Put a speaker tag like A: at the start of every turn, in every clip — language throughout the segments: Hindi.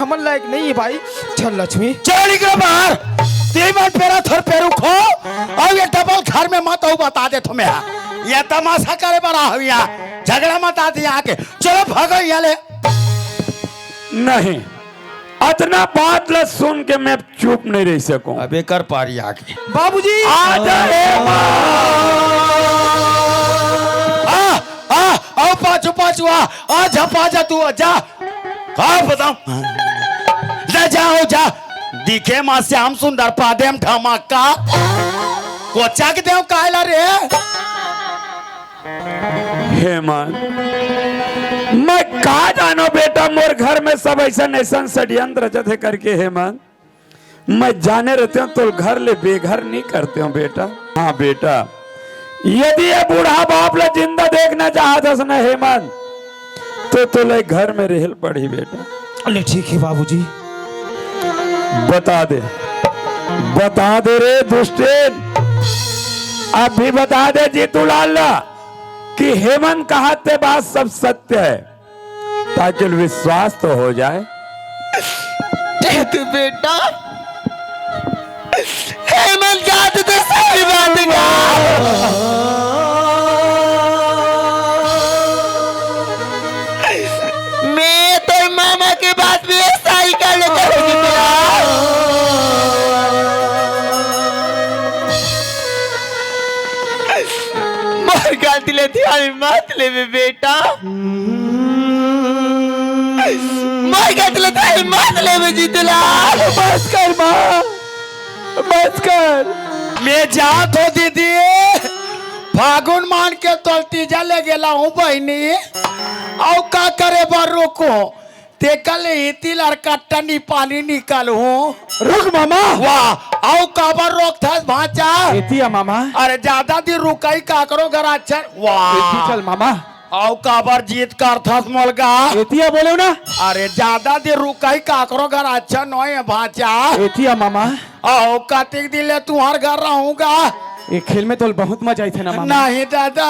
A: हमन लायक नहीं है भाई। चल लक्ष्मी
B: चल निकल बाहर। 3 बार पेरा थर पेरू खो और ये डबल घर में मत हो बता दे तुम्हें। ये तमाशा करे बड़ा हो यहाँ झगड़ा मत आती यहाँ के। चलो भागो यहाँ ले।
C: नहीं इतना बात ल सुन के मैं चुप नहीं रह सकूं।
B: अबे कर पारी आके
A: बाबूजी
B: आओ पाछू पाछू आ झपा जा तू जा। हाँ बताओ ले जाओ जा। दिखे मां श्याम सुंदर पादेम धमाका कोचा के देव कायला रे।
C: हेमंत मैं कहा जानो बेटा मोर घर में सब ऐसा षड्यंत्र रचते करके। हेमंत मैं जाने रहते हूँ तो घर ले बेघर नहीं करते हूँ बेटा। हाँ बेटा यदि ये बूढ़ा बाप ले जिंदा देखना चाहता ना हेमंत तो तुले घर में रहल पड़ी बेटा।
A: अरे ठीक है बाबूजी।
C: बता दे रे दुष्टेन अभी बता दे जीतूलाल कि हेमंत कहा ते बात सब सत्य है ताकि विश्वास तो हो जाए।
B: तू बेटा हेमंत का तो सही बात का। मैं तो मामा के बात भी ऐसा ही कर लेता मोर गलती लेती अरे मत ले बेटा। मोर गलती लेती अरे मत ले जीतूलाल।
C: बस कर माँ बस कर।
B: मैं जात हो दीदी फागुन मान के तो तीजा ले गेला हूँ बहनी और का करे बार रोको ते कल इती लड़का टनी पानी निकाल हूँ।
C: रुक मामा।
B: वाह आओ काबर रोक था भाचा।
A: एतिया मामा।
B: अरे ज्यादा दिन रुकाई का करो घर अच्छा। वाह
A: चल मामा।
B: आओ काबर जीत कर था मोलगा।
A: एतिया बोले ना।
B: अरे ज्यादा दिन रुकाई का करो घर अच्छा नोए भाचा।
A: एतिया मामा।
B: आओ कार्तिक दिले तुम्हार घर रहूंगा।
A: ये खेल में तो बहुत मजा आई थे ना मामा।
B: नहीं दादा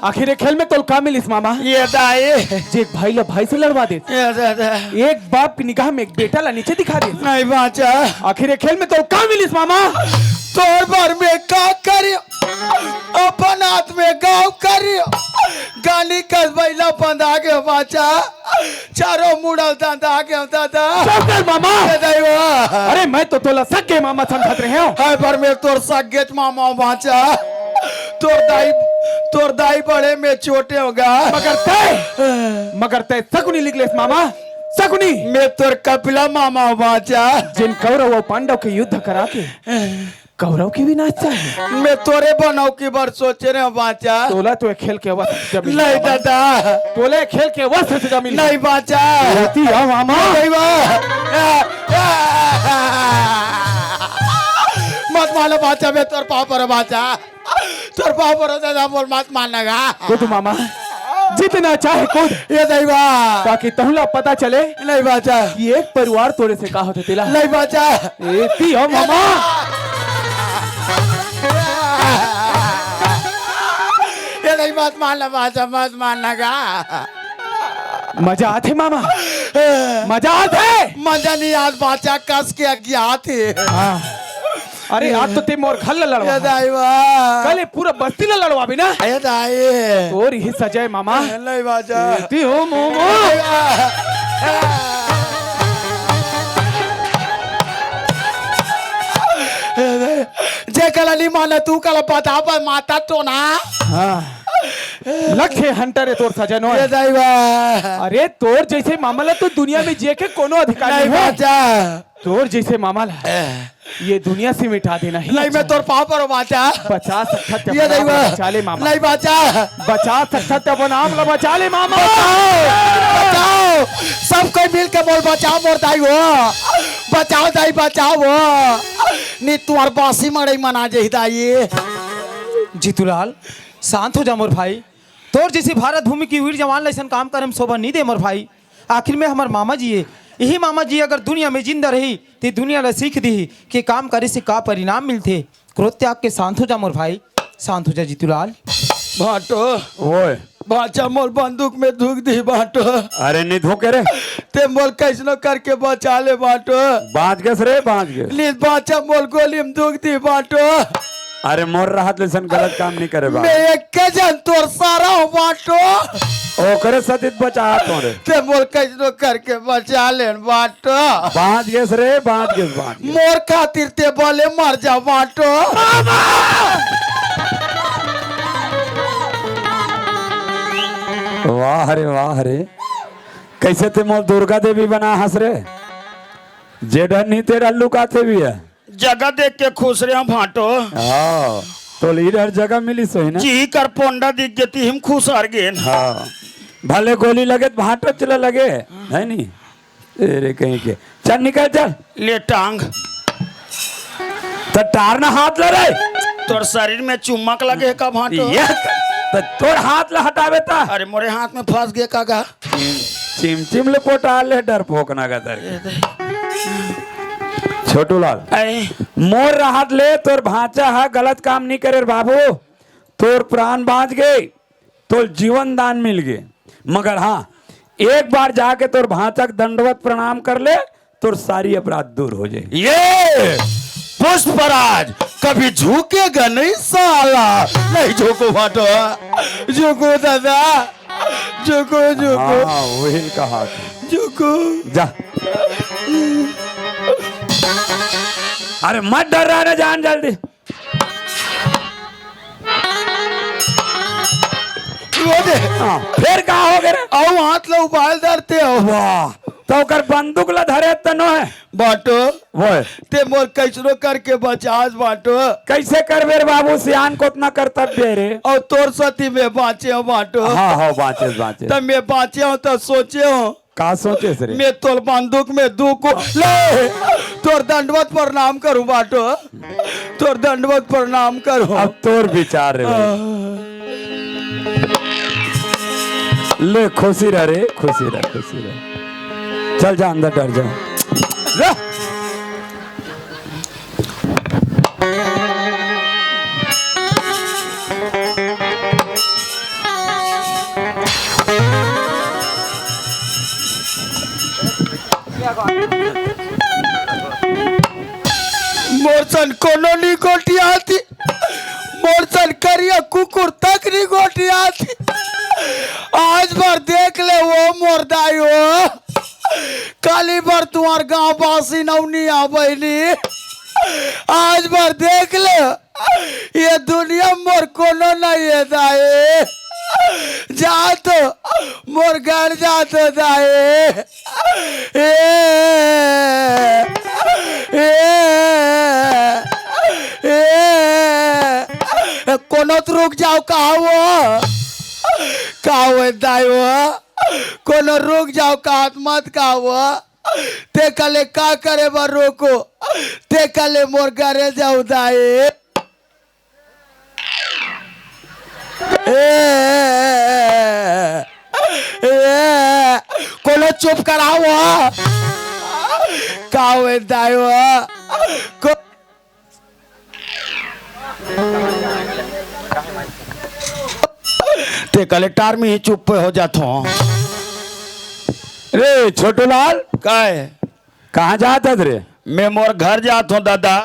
A: आखिर ये खेल में तो का मिलिस मामा।
B: ये दाई
A: जे एक भाई ला भाई से लड़वा दे।
B: ये दादा
A: एक बाप की निगाह में एक बेटा ला नीचे दिखा दे।
B: नहीं बाचा।
A: आखिर ये खेल में तो का मिलिस मामा।
B: तोर भर में का करियो अपन हाथ में गाँव करियो गाली कस बैला बंधा के बाचा चारों मुड़ल धंधा के दादा।
A: मामा
B: ये दाई
A: अरे मैं तो तोला सके मामा समझत रहे हो।
B: हाय पर में तोर सगेत मामा बाचा। तोर दाई बड़े में छोटे होगा
A: मगर तय सकुनी निकले मामा। सकुनी
B: मैं तोर कपिला मामा बाचा।
A: जिन कौरव और पांडव के युद्ध करा के कौरव की भी नाच चाहिए।
B: मैं तोरे बनाऊ की बार सोचे रहे बाचा।
A: तोला तो खेल के वक्त
B: नहीं दादा
A: तोले खेल के वक्त जमीन
B: नहीं बाचा।
A: मामा
B: मत मानो बाचा मैं तोर पाँव पर बाचा। तोर पाँव पर दादा बोल मत मानना
A: कूद मामा जितना चाहे कूद।
B: ये दैवा
A: ताकि तहुला पता चले
B: नहीं बाचा
A: कि एक परिवार तोड़े से का होते तिला।
B: नहीं बाचा।
A: एती हो मामा।
B: ये नहीं मत मानना बाचा मत मानना
A: मजा आते मामा मजा आते।
B: मजा नहीं आज बाचा कस के अज्ञात है।
A: अरे आज तो ते मोर घर लड़वा
B: ये दैवा
A: कल पूरा बस्ती लड़वा भी ना।
B: ये दाई
A: और ही सजाए मामा।
B: नहीं बाचा।
A: एती हो मोमो।
B: जे कल नहीं माने तू कल बता पर माता तो ना।
A: लक्ष्य हंटर है तोर सजनो।
B: ये दैवा
A: अरे तोर जैसे मामला तो दुनिया में जे के कोनो अधिकार
B: नहीं
A: नहीं है।
B: बाचा।
A: तोर जैसे मामला ये दुनिया से मिटा देना ही
B: नहीं मैं तोर पाँव पर बाचा।
A: बचा सकता
B: ये दैवा
A: बचा ले मामा।
B: नहीं बाचा।
A: बचा सकता वो नाम ला बचा ले मामा।
B: बचाओ सब कोई मिल के बोल बचाओ मोर दाई हो। बचाओ दाई बचाओ वो नहीं तुम्हार बासी मड़ई मना जे दाई।
A: जीतूलाल शांत हो जा मोर भाई। तोर जैसे भारत भूमि की वीर जवान लाइसन काम कर हम शोभा नहीं दे मोर भाई। आखिर में हमार मामा जी है यही मामा जी अगर दुनिया में जिंदा रही तो दुनिया ला सीख दी कि काम करे से का परिणाम मिलते। क्रोध त्याग के शांत हो जा मोर भाई। शांत हो जा जीतूलाल।
B: भाटो
C: ओए
B: बाचा मोल बंदूक में धुक दी बाटो।
C: अरे नहीं धोखे रे,
B: ते मोल कैसनो करके बचा ले बाटो।
C: बाँच गए रे, बाँच गए।
B: नी बाचा मोल गोली में धुक दी बाटो।
C: अरे मोर राहत लेसन गलत काम नहीं करे बा।
B: मैं एक के जन तोर सारा हूँ बाटो।
C: ओकरे सतित बचा तोरे।
B: ते मोल कैसनो करके बचा ले बाटो।
C: बाँच गए रे, बाँच गए, बाँच गए।
B: मोर खातिर ते बोले मर जा बाटो।
C: वाह रे, वाह रे, कैसे ते मोल दुर्गा देवी बना हंस रे। जेडा नहीं तेरा लुकाते भी है।
B: जगह देख के खुश रहे भाटो।
C: हाँ, तो लीडर जगह मिली सही ना।
B: जी कर पोंडा दिख गई हम खुश हार गए।
C: हाँ, भले गोली लगे तो भाटो चला लगे है नहीं। तेरे कहीं के चल निकल चल।
B: ले टांग
C: तो टार ना हाथ ले रहे।
B: तोर शरीर में चुम्बक लगे का भाटो।
C: ये तो तोर हाथ ला हटावे ता।
B: अरे मोरे हाथ में फंस गए कागा।
C: चिमचिम ले पोटा ले डर पोकना का तर। छोटू लाल मोर राहत ले तोर भांचा हा गलत काम नहीं करे बाबू। तोर प्राण बाँच गए, तोर जीवन दान मिल गए। मगर हाँ, एक बार जाके तोर भांचा दंडवत प्रणाम कर ले, तोर सारी अपराध दूर हो जाए।
B: ये पुष्पराज कभी झुकेगा नहीं साला। नहीं झुको भाटो, झुको दादा, झुको झुको।
C: हाँ, वही का हाथ
B: झुको
C: जा। अरे मत डर रहा ना, जान जल्दी। हाँ, फिर कहा हो गए रे?
B: आओ हाथ लो उबाल धरते हो।
C: वाह, तो कर बंदूक ला धरे तनो है
B: बाटो।
C: वो
B: ते मोर कैसनो करके बचास बाटो।
C: कैसे करबे रे बाबू, सियान को इतना कर्तव्य रे।
B: और तोर सती में बाँचे हो बाटो।
C: हाँ हाँ, बाँचे बाँचे।
B: तब मैं बाँचे हूँ तो सोचे हूँ
C: का सोचे रे?
B: मैं तोर बंदूक में दू को ले तोर दंडवत प्रणाम करूँ बाटो। तोर दंडवत प्रणाम करूँ।
C: अब तोर विचार रे भाई। ले खुशी रह रे, खुशी रह, खुशी रह। चल जा अंदर, डर जा।
B: मोरसन कोनो नी गोटी आती। मोरसन करिया कुकुर तक नी गोटी आती। आज बार देख ले वो मोरदाई हो। काली बार तुम्हार गांव बासी नवनी आ बहनी। आज बार देख ले ये दुनिया मोर कोनो नहीं है दाए। जा तो मोर घर जा तो दाए। कोनो तो रुक जाओ। कहा वो दाई वो कोनो रुक जाओ। कहा मत कहा वो ते कले का करे बार रोको। ते कले मोर घरे जाऊ दाई। कोनो चुप कराओ। कावे दाई वो ते कलेक्टर में ही चुप हो जाता हूँ।
C: रे छोटू लाल,
B: कहाँ
C: जाता रे?
B: मैं मोर घर जाता हूँ दादा।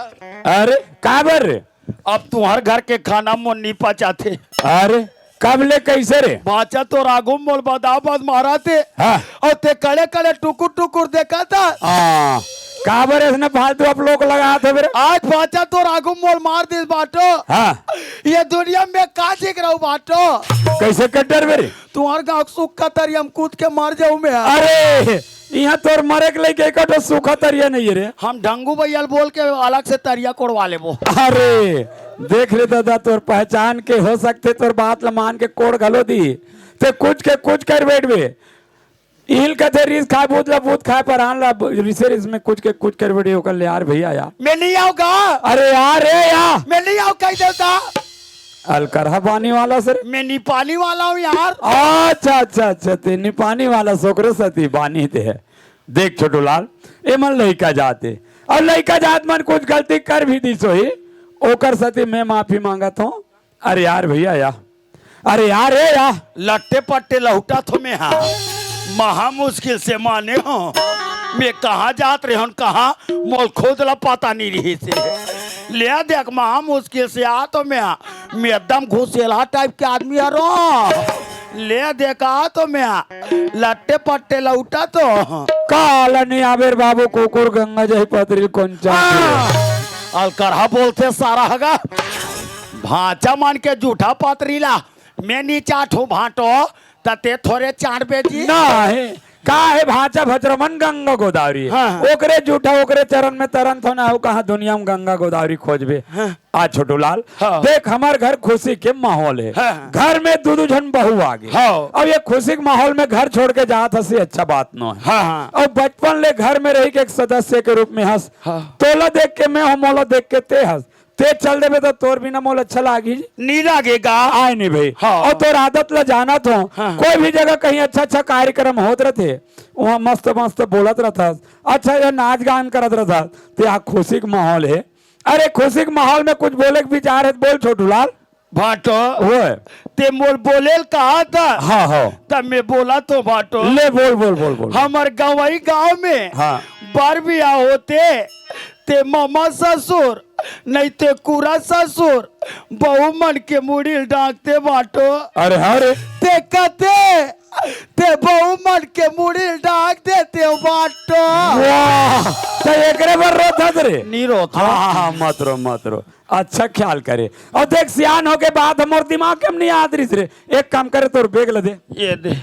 C: अरे कहाँ बर रे?
B: अब तुम्हार घर के खाना मोर नहीं पचाते।
C: अरे कब ले कैसे रे?
B: बाचा तो राघु मोल बदाबाद मारा थे।
C: हाँ।
B: और ते कड़े कड़े टुकुर टुकुर देखा था।
C: हाँ, कहाँ बर इसने फालतू आप लोग लगा थे मेरे?
B: आज बाचा तो राघु मोल मार दी बाटो।
C: हाँ,
B: ये दुनिया में का देख रहा हूँ बाटो।
C: कैसे कट्टर मेरे?
B: तुम्हार गाँव सुख का तरी हम कूद के मार जाऊँ मैं।
C: अरे यहाँ तोर मरे के लेके एक सूखा तरिया नहीं है रे।
B: हम ढंगू भैया बोल के अलग से तरिया कोड़वा ले वो।
C: अरे देख रे दादा, तोर पहचान के हो सकते तोर बात ला मान के कोड़ घलो दी ते कुछ कर बैठ बे। इल कथे रिस खाए बूत ला बूत खाए पर आन ला रिसे रिस में कुछ कर बैठे होकर ले यार भैया यार।
B: मैं नहीं आऊंगा।
C: अरे यार रे यार,
B: मैं नहीं आऊँ कह देता।
C: अलकरहा पानी वाला सर?
B: मैं नहीं पानी वाला हूँ यार।
C: अच्छा अच्छा अच्छा, ते नहीं पानी वाला सोकरो सती बानी ते है। देख छोटू लाल, ए मन लड़का जाते और लड़का जात मन कुछ गलती कर भी दी सोही ओकर सती मैं माफी मांगत हूँ। अरे यार भैया यार, अरे यार रे यार
B: लट्टे पट्टे लौटा तो मैं हाँ महा मुश्किल से माने हो मैं कहाँ जात रहे हूँ कहाँ मोल खोद ला पता नहीं रही से ले देख महा मुश्किल से आ तो मैं एकदम घुसेला टाइप के आदमी हरो ले देखा तो मैं लट्टे पट्टे लौटा तो
C: काला नहीं आबेर बाबू कुकुर गंगा जही पतरी कौन
B: अलकरहा बोलते सारा हगा भाचा मान के झूठा पतरीला मैं नीचा ठो भाटो तते थोड़े चार बेजी
C: ना है का है भाचा भद्रमन गंगा गोदावरी
B: हाँ।
C: ओकरे झूठा ओकरे चरण में तरन थो ना हो कहा दुनिया में गंगा गोदावरी खोजबे आ छोटू लाल
B: हाँ।
C: देख हमार घर खुशी के माहौल है
B: हाँ।
C: घर में दो जन बहू आ गए
B: हाँ।
C: अब ये खुशी के माहौल में घर छोड़ के जात हसी अच्छा बात न है
B: हाँ, हाँ।
C: और बचपन ले घर में रही के एक सदस्य के रूप में हंस
B: हाँ।
C: तोला देख के मैं मोला देख के ते हंस ते चल देबे तो तोर बिना मोल अच्छा लागी
B: नहीं लगेगा
C: आए नहीं भाई
B: हाँ।
C: और तोर आदत ला जाना तो
B: हाँ।
C: कोई भी जगह कहीं अच्छा अच्छा कार्यक्रम होत रहते वहाँ मस्त मस्त बोलत रहता अच्छा या नाच गान करत रहता ते यहाँ खुशी का माहौल है अरे खुशी के माहौल में कुछ बोले के विचार है तो बोल छोटू लाल
B: भाटो
C: वो
B: ते मोल बोलेल कहा था
C: हाँ हाँ
B: तब मैं बोला तो भाटो
C: ले बोल बोल बोल बोल
B: हमार गवाई गांव में
C: हाँ।
B: बार बिया होते ते मामा ससुर नहीं ते कुरा ससुर बहु मन के मुड़ील डांकते बाटो
C: अरे अरे
B: ते कहते ते बहु मन के मुड़ील डांक देते बाटो
C: वाह तो एकरे पर रो था रे
B: नहीं रोता
C: हाँ हाँ मत रो अच्छा ख्याल करे और देख सियान हो के बाद हमारे दिमाग के हम नहीं याद रही रे एक काम करे तोर बेग ल दे
B: ये दे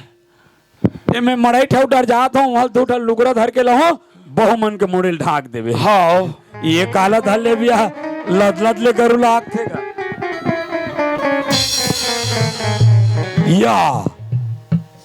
C: ए मैं मड़ई ठेव डर जात हूँ वहाँ दो ठल लुगरा धर के लहो बहु मन के मुड़िल ढाक देवे
B: हाँ
C: ये काला धर ले बिया लद लद ले करू लाग थेगा या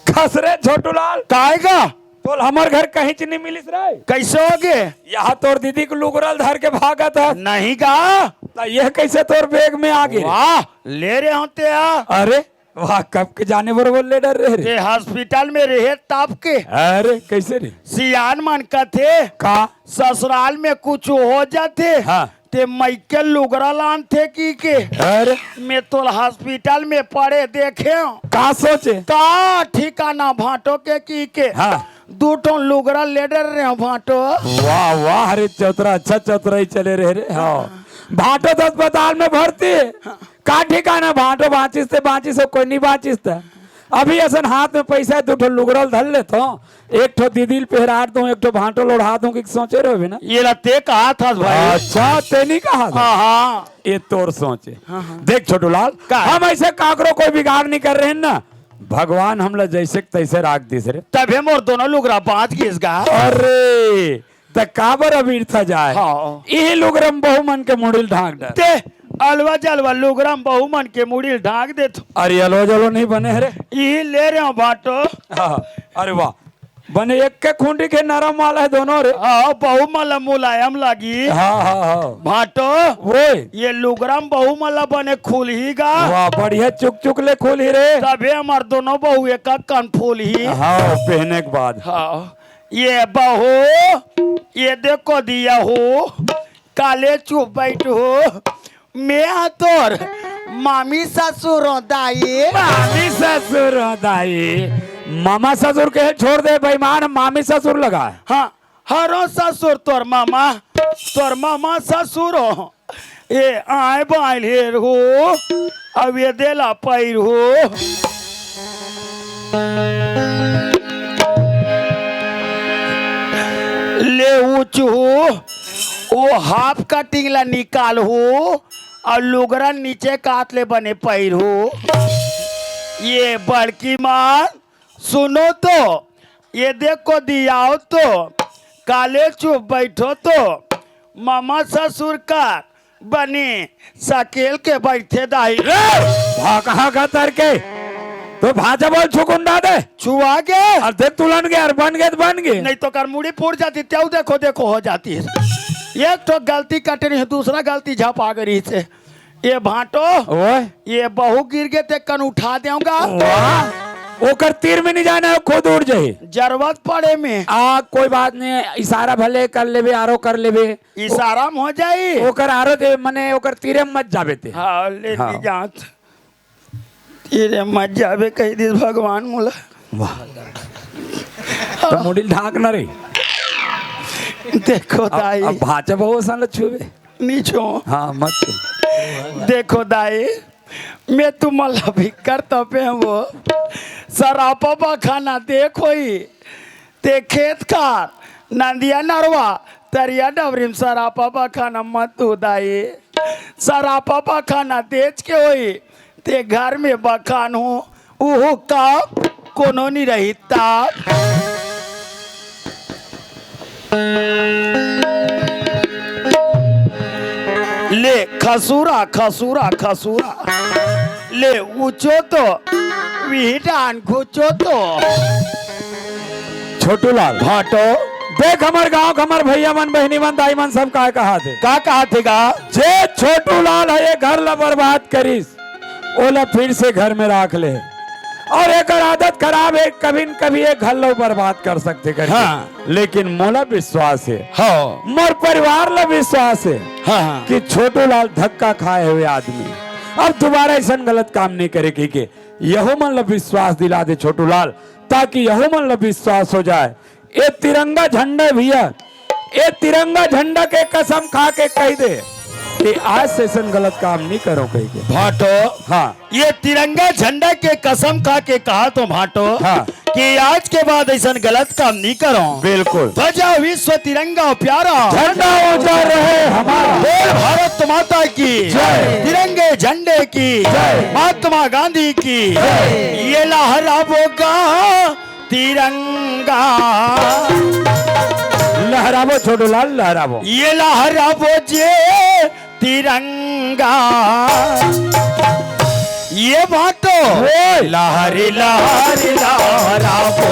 C: खसरे छोटू लाल
B: काएगा
C: तोल हमार घर कहीं च नहीं मिलिस रे
B: कैसे हो गए
C: यहाँ तोर दीदी को लुगरल धर के भागा था
B: नहीं गा
C: यह कैसे तोर बेग में आ गए
B: वाह ले रहे होते
C: अरे वाह कब के जाने बरोबर ले डर रहे रे
B: ते हॉस्पिटल में रहे ताप के
C: अरे कैसे रे
B: सियान मन का थे
C: का
B: ससुराल में कुछ हो जाते
C: हाँ।
B: ते मैके लुगरा लान थे की के
C: अरे
B: मैं तो हॉस्पिटल में पड़े देखे
C: का सोचे
B: का ठिकाना भाटो के की के
C: हाँ।
B: दो टो लुगरा ले डर रहे भाटो
C: वाह वाह अरे चौतरा अच्छा चौतरा ही चले रहे रे हाँ भाटो तो अस्पताल में भर्ती है का ठिकाना भाटो बाँचिस से कोई नहीं बाँचिस था अभी ऐसा हाथ में पैसा है दो ठो लुगरल धर ले तो एक ठो दीदी पहरा दूं एक ठो भाटो लोढ़ा दूं कि सोचे रहे ना
B: ये लते कहा था भाई
C: अच्छा ते नहीं कहा था
B: हाँ हाँ
C: ये तोर सोचे देख छोटू लाल
B: का?
C: हम ऐसे काकरो कोई बिगाड़ नहीं कर रहे हैं ना भगवान हमला जैसे तैसे राख दिस रे
B: तभी मोर दोनों लुगरा बाँच गए इसका
C: अरे त काबर अबीर था जाए
B: हाँ।
C: यही लुगरम बहु मन के मुड़िल ढाक डर
B: ते अलवा जलवा लुगरम बहु मन के मुड़ी ढाक दे तो
C: अरे अलो जलो नहीं बने रे
B: यही ले रहे हो भाटो
C: हाँ, अरे वाह बने एक के खूंटी के नरम वाला है दोनों रे
B: हाँ बहु मला मुलायम लगी
C: हाँ हाँ हाँ
B: भाटो
C: वो
B: ये लुगरम बहु मला बने खुल ही गा
C: वाह बढ़िया चुक चुक ले खोल ही रे
B: तभी हमार दोनों बहु एक कान फूल ही
C: हाँ पहने के बाद
B: हाँ ये बहू ये देखो दिया हो काले चुप बैठ हो मैं तोर मामी ससुर दाई
C: मामी ससुर दाई मामा ससुर के छोड़ दे बेईमान मामी ससुर लगा है
B: हाँ हरो ससुर तोर मामा ससुर हो ये आए बाइल हेर हो अब ये देला पैर हो ले ऊंच हो वो हाफ कटिंग ला निकाल हो और लुगरा नीचे काट ले बने पैर हो ये बड़की माँ सुनो तो ये देखो दियाओ तो काले चुप बैठो तो मामा ससुर का बने सकेल के बैठे दाई
C: कहाँ का तर के तो भाजा बोल छुकुंडा दे
B: छुआ गए
C: और देख तुलन गए और बन गए तो बन गए
B: नहीं तो कर मुड़ी फूट जाती त्याऊ देखो देखो हो जाती है एक तो गलती कट रही है दूसरा गलती झपा गई से ये भाटो
C: ओए
B: ये बहू गिर गए ते कन उठा देऊंगा
C: वाह ओकर तीर में नहीं जाना है खुद उड़ जाए
B: जरूरत पड़े में
C: कोई बात नहीं इशारा भले कर लेबे आरो कर लेबे
B: इशारा में हो जाई
C: ओकर आरो दे मने ओकर तीरे में मत जाबे ते
B: हाँ ले
C: हाँ।
B: जात इरे मत जावे कही दिस भगवान मोला
C: वाह तो मुडील ढाक ना रे
B: देखो दाई
C: अब भाचा बहु सन छुवे
B: नीचो
C: हाँ मत छू।
B: देखो दाई मैं तुम्हाला भी करता पे वो सरापा खाना देखो ही ते खेत खार नंदिया नरवा तरिया डबरीम सरापा खाना मत दाई सरापा खाना तेज के होई ते घर में बखान हो उहो का कोनो नहीं रही ताप ले खसूरा खसूरा खसूरा ले ऊंचो तो विहिटान खुचो तो
C: छोटू लाल
B: भाटो
C: देख हमार गांव हमार भैया मन बहनी मन दाई मन सब का कहा थे
B: का कहा थे गा
C: जे छोटू लाल है ये घर ला बर्बाद करीस ओला फिर से घर में राख ले और एक आदत खराब है कभी न कभी एक घर लो बर्बाद कर सकते कर
B: हाँ।
C: लेकिन मोला विश्वास है
B: हाँ
C: मोर परिवार ला विश्वास है
B: हाँ
C: कि छोटू लाल धक्का खाए हुए आदमी अब दोबारा ऐसा गलत काम नहीं करेगी कि यहो मन ला विश्वास दिला दे छोटू लाल ताकि यहो मन ला विश्वास हो जाए ये तिरंगा झंडा भैया ये तिरंगा झंडा के कसम खा के कह दे कि आज से ऐसा गलत काम नहीं करो कह के
B: भाटो
C: हाँ
B: ये तिरंगा झंडा के कसम खा के कहा तो भाटो
C: हाँ।
B: कि आज के बाद ऐसा गलत काम नहीं करो
C: बिल्कुल
B: बजा विश्व तिरंगा प्यारा
C: झंडा ऊंचा रहे हमारा
B: बोल भारत माता की
C: जय।
B: तिरंगे झंडे की
C: जय।
B: महात्मा गांधी की ये लहरावोगा तिरंगा
C: लहरावो छोटू लाल लहरावो
B: ये लहरावो जे तिरंगा ये बातो लहरी लहरी लहरावो